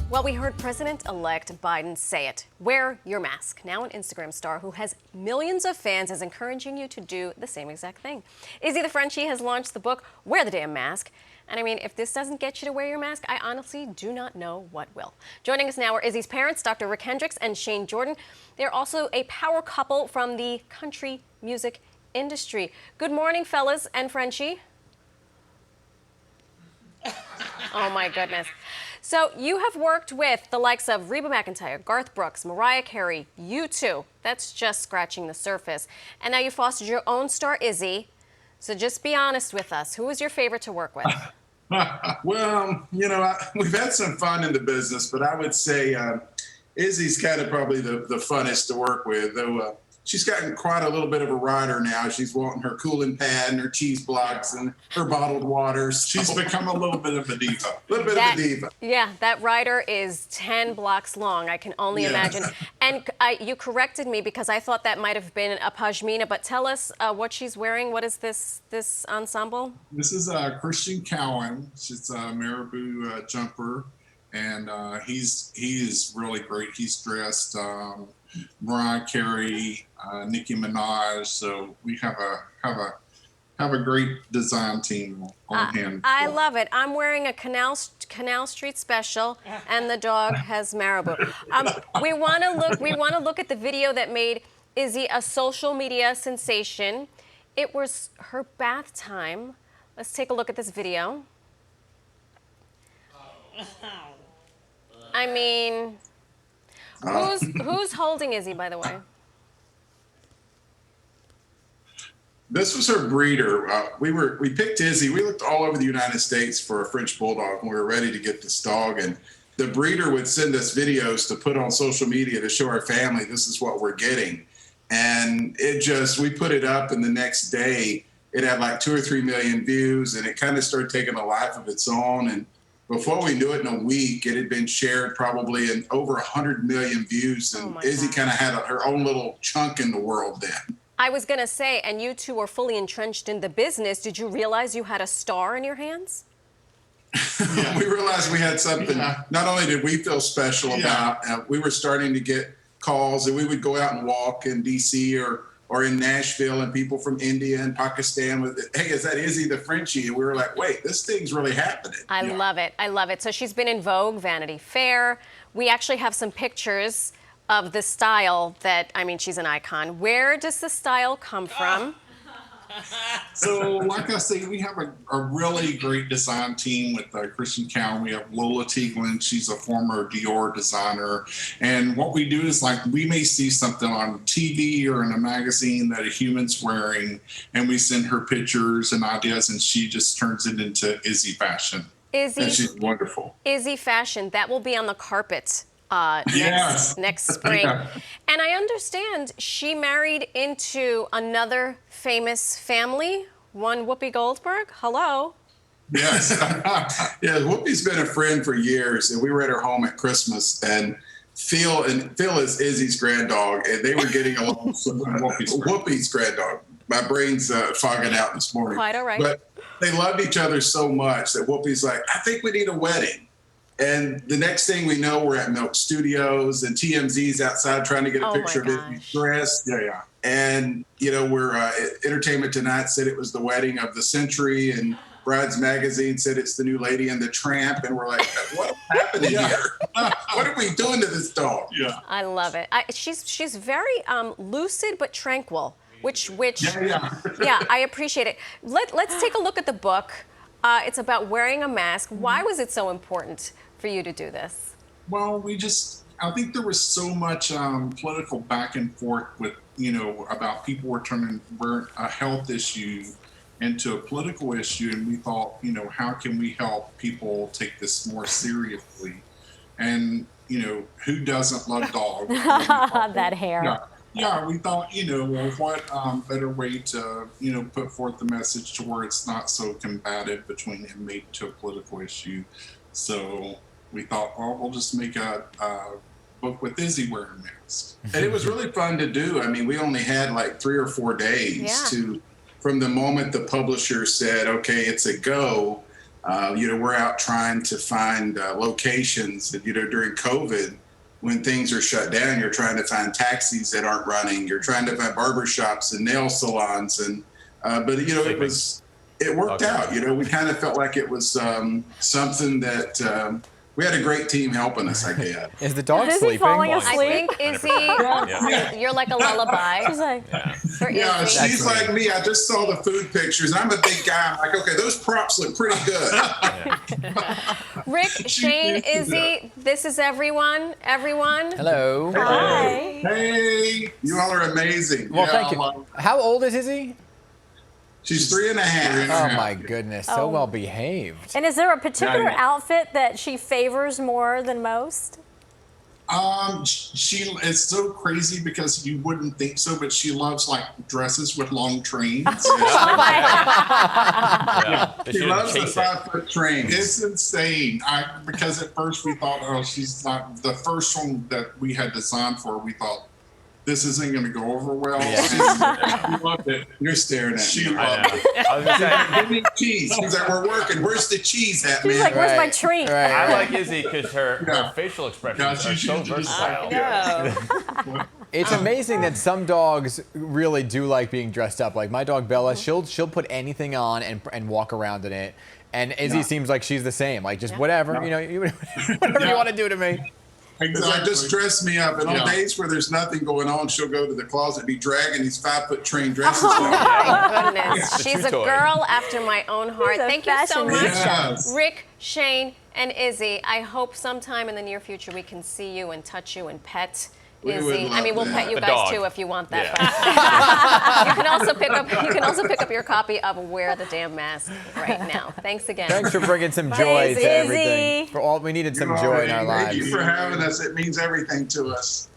Well, we heard President-elect Biden say it. Wear your mask. Now an Instagram star who has millions of fans is encouraging you to do the same exact thing. Izzy the Frenchie has launched the book, Wear the Damn Mask. And I mean, if this doesn't get you to wear your mask, I honestly do not know what will. Joining us now are Izzy's parents, Dr. Rick Hendricks and Shane Jordan. They're also a power couple from the country music industry. Good morning, fellas and Frenchie. Oh my goodness. So you have worked with the likes of Reba McEntire, Garth Brooks, Mariah Carey, U2. That's just scratching the surface. And now you fostered your own star, Izzy. So just be honest with us. Who was your favorite to work with? Well, we've had some fun in the business, but I would say Izzy's kind of probably the funnest to work with, though she's gotten quite a little bit of a rider now. She's wanting her cooling pad and her cheese blocks and her bottled waters. She's become a little bit of a diva. A little bit of a diva. Yeah, that rider is 10 blocks long. I can only imagine. And you corrected me because I thought that might have been a pashmina, but tell us what she's wearing. What is this ensemble? This is Christian Cowan. It's a marabou jumper, and he is really great. He's dressed Mariah Carey, Nicki Minaj. So we have a great design team on hand. I love it. I'm wearing a Canal Street special, and the dog has marabou. We want to look at the video that made Izzy a social media sensation. It was her bath time. Let's take a look at this video. I mean, who's holding Izzy, by the way? This was her breeder. We picked Izzy. We looked all over the United States for a French bulldog, and we were ready to get this dog. And the breeder would send us videos to put on social media to show our family this is what we're getting. And we put it up, and the next day it had like 2 or 3 million views, and it kind of started taking a life of its own. And before we knew it, in a week, it had been shared probably in over 100 million views. And Izzy kind of had her own little chunk in the world then. I was going to say, and you two are fully entrenched in the business. Did you realize you had a star in your hands? We realized we had something. Not only did we feel special about, we were starting to get calls, and we would go out and walk in D.C. or in Nashville, and people from India and Pakistan with, hey, is that Izzy the Frenchie? And we were like, wait, this thing's really happening. I love it. I love it. So she's been in Vogue, Vanity Fair. We actually have some pictures of the style that, I mean, she's an icon. Where does the style come from? So, like I say, we have a really great design team with Christian Cowan. We have Lola Teaglin. She's a former Dior designer. And what we do is, like, we may see something on TV or in a magazine that a human's wearing, and we send her pictures and ideas, and she just turns it into Izzy fashion. And she's wonderful. Izzy fashion. That will be on the carpet next spring. And I understand she married into another famous family, one Whoopi Goldberg. Hello. Yes. Yeah, Whoopi's been a friend for years, and we were at her home at Christmas, and Phil is Izzy's granddog, and they were getting along. Whoopi's granddog. My brain's fogging out this morning. Quite all right. But they loved each other so much that Whoopi's like, I think we need a wedding. And the next thing we know, we're at Milk Studios, and TMZ's outside trying to get a picture of Izzy's dress. Yeah. And, we're Entertainment Tonight said it was the wedding of the century, and Brides Magazine said it's the new Lady and the Tramp. And we're like, what's happening here? What are we doing to this dog? Yeah. I love it. She's very lucid but tranquil, which I appreciate it. Let's take a look at the book. It's about wearing a mask. Why was it so important for you to do this? Well, I think there was so much political back and forth with, about people were turning a health issue into a political issue. And we thought, how can we help people take this more seriously? And, who doesn't love dogs? That hair. Yeah, we thought, what better way to, put forth the message to where it's not so combative between inmate to a political issue. So we thought, well, we'll just make a book with Izzy wearing a mask. And it was really fun to do. I mean, we only had like 3 or 4 days from the moment the publisher said, okay, it's a go, We're out trying to find locations. And, during COVID, when things are shut down, you're trying to find taxis that aren't running. You're trying to find barbershops and nail salons. And but it worked out. We kind of felt like it was something that we had a great team helping us, I guess. Is the dog Is he sleeping? falling I asleep? think Izzy, you're like a lullaby She's like, for Yeah, Izzy. she's like me. I just saw the food pictures. I'm a big guy. I'm like, okay, those props look pretty good. Rick, Shane, Izzy, this is everyone. Everyone. Hello. hi. Hey, you all are amazing. Well, Yeah, thank you. well- How old is Izzy? She's 3.5. Oh my goodness, so well behaved. And is there a particular Yeah. outfit that she favors more than most? She it's so crazy because you wouldn't think so, but she loves like dresses with long trains. Yeah. But She she loves the didn't chase it. 5-foot train. It's insane. Because at first we thought, oh, she's not the first one that we had designed for. We thought this isn't going to go over well. Yeah. She loved it. You're staring at She me. I loved know. it. I was gonna say, Give me cheese. He's like, we're working. Where's the cheese at, She's man? like, where's my Right, treat? right. I like Izzy because her Yeah. facial Yeah, expressions she are so should just versatile. It's amazing that some dogs really do like being dressed up. Like my dog Bella, she'll put anything on and walk around in it. And Izzy seems like she's the same. Like just whatever, whatever you want to do to me. It's like, just dress me up. And on Yeah. days where there's nothing going on, she'll go to the closet and be dragging these 5-foot train dresses Oh on. my goodness. It's a She's true a toy. girl after my own heart. She's a Thank you so much, fashionista. Yes. Rick, Shane, and Izzy. I hope sometime in the near future we can see you and touch you and pet We would Izzy. I love mean, we'll that. pet you A guys dog. too if you want that. Yeah. But you can also pick up your copy of Wear the Damn Mask right now. Thanks again. Thanks for bringing some joy Izzy. to everything. For all we needed some joy in our Thank lives. you for having us. It means everything to us.